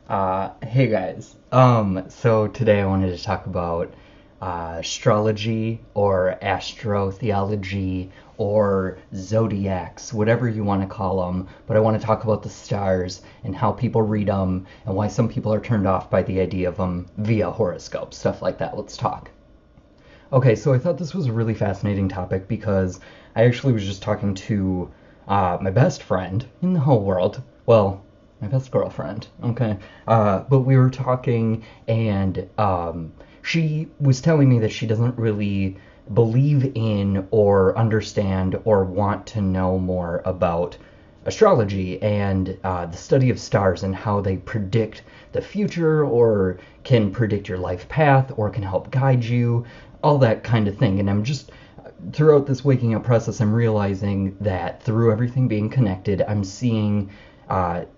Hey guys. So today I wanted to talk about astrology or astro theology or zodiacs, whatever you want to call them. But I want to talk about the stars and how people read them and why some people are turned off by the idea of them via horoscopes, stuff like that. Let's talk. Okay, so I thought this was a really fascinating topic because I actually was just talking to my best friend in the whole world. Well, my best girlfriend, okay? But we were talking, and she was telling me that she doesn't really believe in or understand or want to know more about astrology and the study of stars and how they predict the future or can predict your life path or can help guide you, all that kind of thing. And I'm just, throughout this waking up process, I'm realizing that through everything being connected, I'm seeing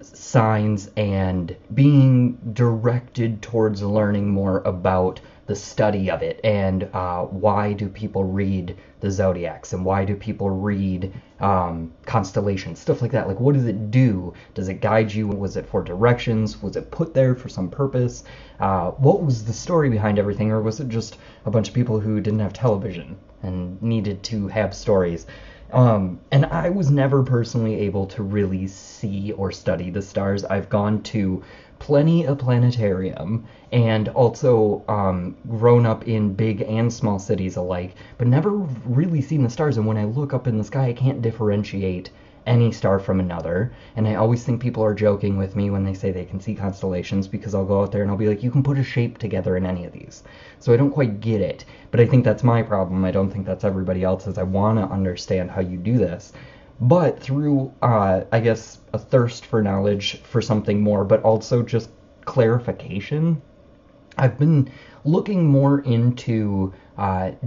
signs and being directed towards learning more about the study of it and why do people read the zodiacs and why do people read constellations, stuff like that. Like, what does it do? Does it guide you? Was it for directions? Was it put there for some purpose? What was the story behind everything, or was it just a bunch of people who didn't have television and needed to have stories? And I was never personally able to really see or study the stars. I've gone to plenty of planetarium and also grown up in big and small cities alike, but never really seen the stars. And when I look up in the sky, I can't differentiate any star from another. And I always think people are joking with me when they say they can see constellations, because I'll go out there and I'll be like, you can put a shape together in any of these. So I don't quite get it. But I think that's my problem. I don't think that's everybody else's. I want to understand how you do this. But through, I guess, a thirst for knowledge for something more, but also just clarification, I've been looking more into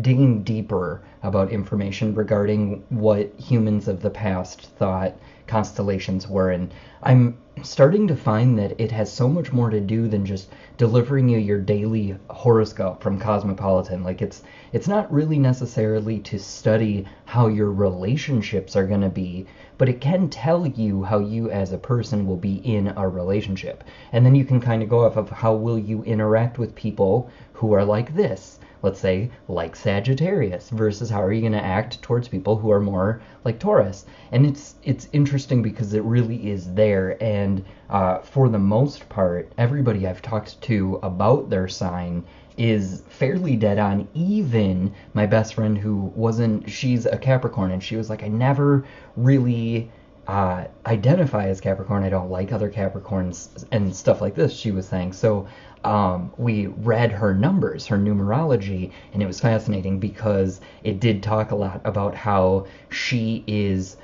digging deeper about information regarding what humans of the past thought constellations were. And I'm starting to find that it has so much more to do than just delivering you your daily horoscope from Cosmopolitan. Like, it's not really necessarily to study how your relationships are going to be, but it can tell you how you as a person will be in a relationship. And then you can kind of go off of how will you interact with people who are like this. Let's say, like Sagittarius, versus how are you going to act towards people who are more like Taurus. And it's interesting because it really is there. And for the most part, everybody I've talked to about their sign is fairly dead on. Even my best friend, who wasn't, she's a Capricorn, and she was like, I never really identify as Capricorn. I don't like other Capricorns and stuff like this, she was saying. So we read her numbers, her numerology, and it was fascinating because it did talk a lot about how she is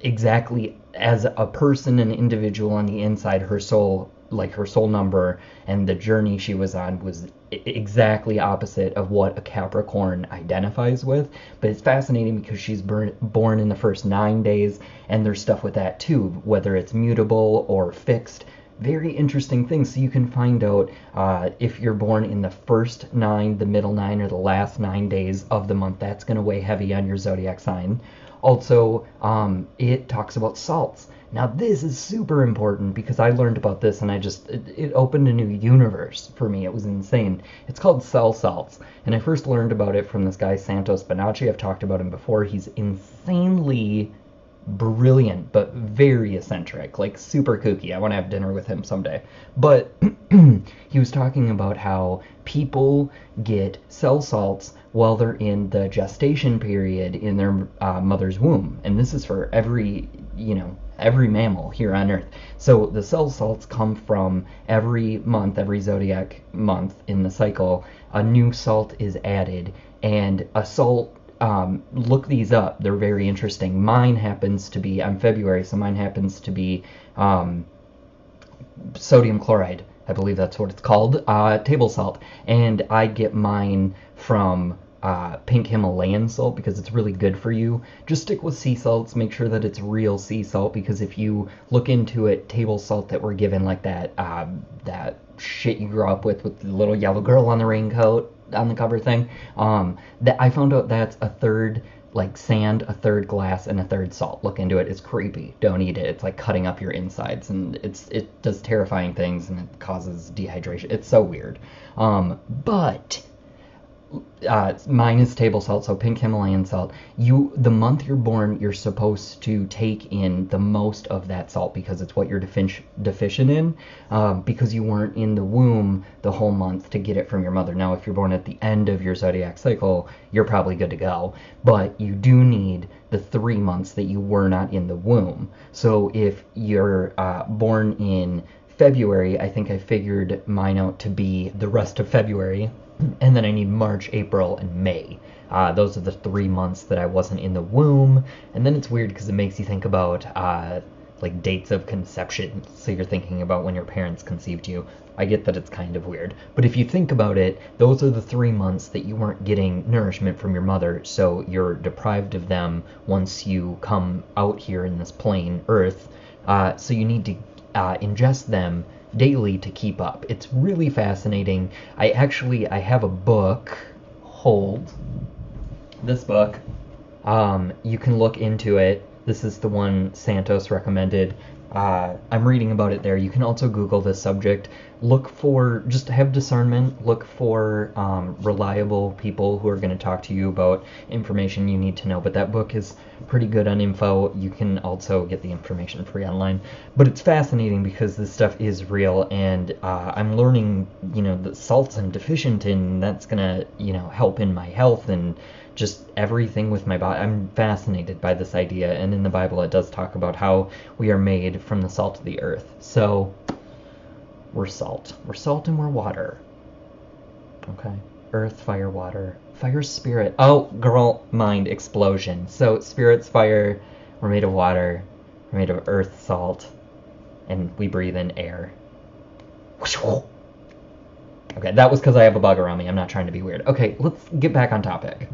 exactly as a person, an individual on the inside, her soul, like her soul number and the journey she was on was exactly opposite of what a Capricorn identifies with. But it's fascinating because she's born in the first 9 days, and there's stuff with that too, whether it's mutable or fixed. Very interesting things. So you can find out if you're born in the first 9, the middle 9, or the last 9 days of the month. That's going to weigh heavy on your zodiac sign. Also, it talks about salts. Now, this is super important because I learned about this and it opened a new universe for me. It was insane. It's called cell salts. And I first learned about it from this guy, Santos Bonacci. I've talked about him before. He's insanely brilliant, but very eccentric, like super kooky. I want to have dinner with him someday. But he was talking about how people get cell salts while they're in the gestation period in their mother's womb. And this is for every mammal here on Earth. So the cell salts come from every month, every zodiac month in the cycle, a new salt is added. And a salt, look these up, they're very interesting. Mine happens to be, I'm February, so mine happens to be sodium chloride. I believe that's what it's called, table salt. And I get mine from pink Himalayan salt because it's really good for you. Just stick with sea salts. Make sure that it's real sea salt, because if you look into it, table salt that we're given, like that shit you grew up with the little yellow girl on the raincoat on the cover thing, that I found out that's a third like sand, a third glass, and a third salt. Look into it. It's creepy. Don't eat it. It's like cutting up your insides, and it does terrifying things, and it causes dehydration. It's so weird. But mine is table salt, so pink Himalayan salt. The month you're born, you're supposed to take in the most of that salt because it's what you're deficient in, because you weren't in the womb the whole month to get it from your mother. Now, if you're born at the end of your zodiac cycle, you're probably good to go, but you do need the 3 months that you were not in the womb. So if you're born in February, I think I figured mine out to be the rest of February, and then I need March, April, and May. Those are the 3 months that I wasn't in the womb. And then it's weird because it makes you think about like dates of conception. So you're thinking about when your parents conceived you. I get that it's kind of weird. But if you think about it, those are the 3 months that you weren't getting nourishment from your mother. So you're deprived of them once you come out here in this plain Earth. So you need to ingest them daily to keep up. It's really fascinating. I have a book. Hold. This book. You can look into it. This is the one Santos recommended. I'm reading about it there. You can also Google this subject. Just have discernment. Look for reliable people who are going to talk to you about information you need to know. But that book is pretty good on info. You can also get the information free online. But it's fascinating because this stuff is real, and I'm learning, the salts I'm deficient in, that's going to, help in my health and just everything with my body. I'm fascinated by this idea, and in the Bible it does talk about how we are made from the salt of the earth. So we're salt. We're salt and we're water. Okay. Earth, fire, water. Fire, spirit. Oh, girl, mind explosion. So spirit's fire. We're made of water. We're made of earth, salt, and we breathe in air. Okay, that was because I have a bug around me. I'm not trying to be weird. Okay, let's get back on topic.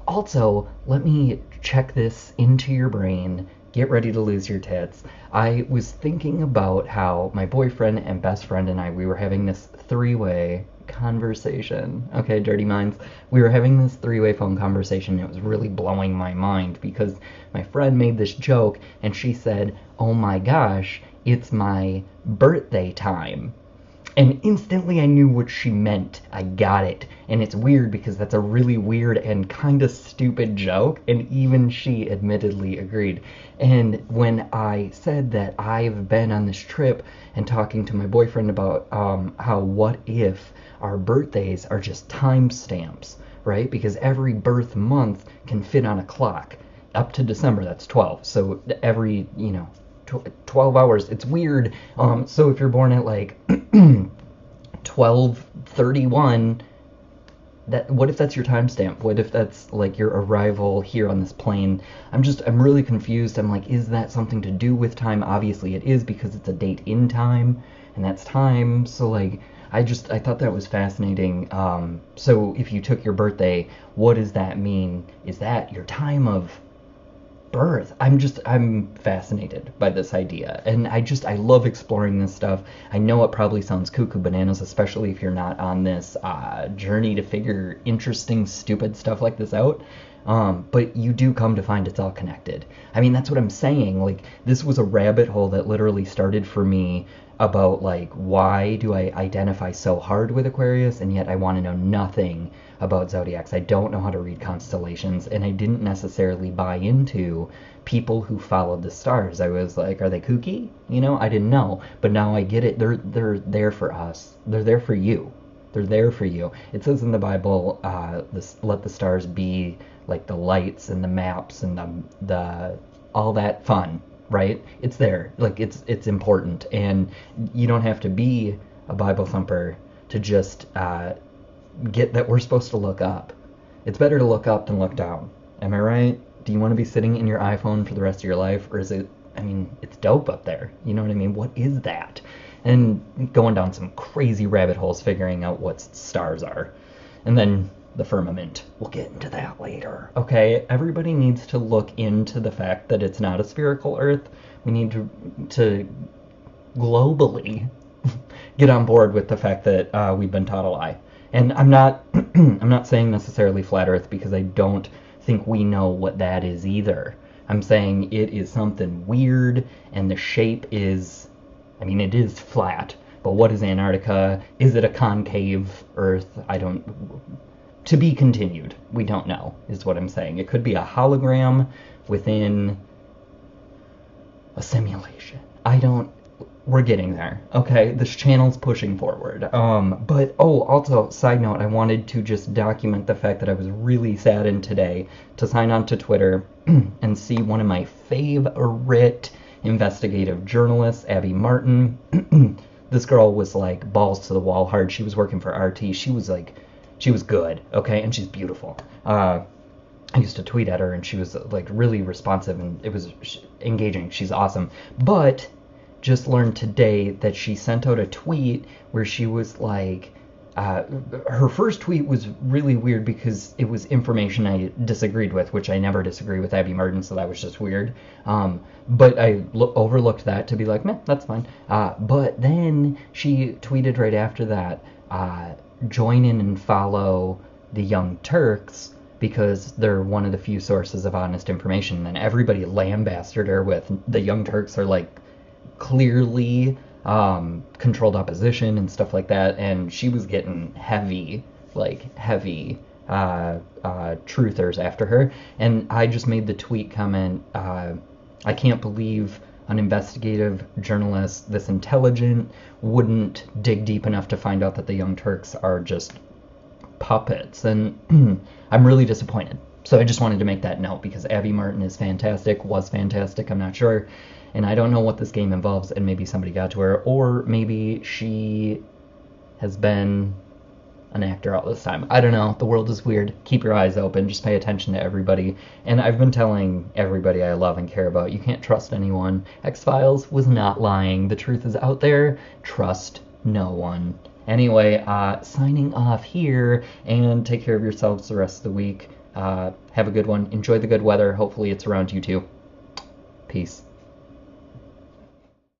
Also, let me check this into your brain. Get ready to lose your tits. I was thinking about how my boyfriend and best friend and we were having this three-way conversation. Okay, dirty minds. We were having this three-way phone conversation. It was really blowing my mind because my friend made this joke and she said, "Oh my gosh, it's my birthday time." And instantly I knew what she meant. I got it. And it's weird because that's a really weird and kind of stupid joke, and even she admittedly agreed. And when I said that I've been on this trip and talking to my boyfriend about how what if our birthdays are just timestamps, right? Because every birth month can fit on a clock. Up to December, that's 12. So every, 12 hours. It's weird. So if you're born at like 12:31, what if that's your timestamp? What if that's like your arrival here on this plane? I'm really confused. I'm like, is that something to do with time? Obviously it is, because it's a date in time, and that's time. So like, I thought that was fascinating. So if you took your birthday, what does that mean? Is that your time of birth? I'm fascinated by this idea, and I love exploring this stuff. I know it probably sounds cuckoo bananas, especially if you're not on this journey to figure interesting, stupid stuff like this out. But you do come to find it's all connected. I mean, that's what I'm saying. Like, this was a rabbit hole that literally started for me about, like, why do I identify so hard with Aquarius, and yet I want to know nothing about zodiacs. I don't know how to read constellations, and I didn't necessarily buy into people who followed the stars. I was like, are they kooky? I didn't know. But now I get it. They're there for us. They're there for you. They're there for you. It says in the Bible, let the stars be like the lights and the maps and the all that fun, right? It's there. Like, it's important, and you don't have to be a Bible thumper to just get that we're supposed to look up. It's better to look up than look down. Am I right? Do you want to be sitting in your iPhone for the rest of your life, or is it? I mean, it's dope up there. You know what I mean? What is that? And going down some crazy rabbit holes figuring out what stars are. And then the firmament. We'll get into that later. Okay, everybody needs to look into the fact that it's not a spherical Earth. We need to globally get on board with the fact that we've been taught a lie. And I'm not saying necessarily flat Earth, because I don't think we know what that is either. I'm saying it is something weird, and the shape is, I mean, it is flat, but what is Antarctica? Is it a concave Earth? I don't, to be continued. We don't know, is what I'm saying. It could be a hologram within a simulation. We're getting there. Okay, this channel's pushing forward. Also, side note, I wanted to just document the fact that I was really saddened today to sign on to Twitter and see one of my favorite investigative journalists, Abby Martin. This girl was like balls to the wall hard. She was working for RT. She was good, okay, and she's beautiful. I used to tweet at her, and she was like really responsive, and it was engaging. She's awesome. But just learned today that she sent out a tweet where she was like, her first tweet was really weird because it was information I disagreed with, which I never disagree with Abby Martin, so that was just weird. But I overlooked that to be like, meh, that's fine. But then she tweeted right after that, join in and follow the Young Turks because they're one of the few sources of honest information. And everybody lambasted her with the Young Turks are like clearly controlled opposition and stuff like that, and she was getting heavy truthers after her. And I just made the tweet comment, I can't believe an investigative journalist this intelligent wouldn't dig deep enough to find out that the Young Turks are just puppets, and I'm really disappointed. So I just wanted to make that note because Abby Martin is fantastic, was fantastic, I'm not sure. And I don't know what this game involves, and maybe somebody got to her, or maybe she has been an actor all this time. I don't know. The world is weird. Keep your eyes open. Just pay attention to everybody. And I've been telling everybody I love and care about, you can't trust anyone. X-Files was not lying. The truth is out there. Trust no one. Anyway, signing off here, and take care of yourselves the rest of the week. Have a good one. Enjoy the good weather. Hopefully it's around you too. Peace.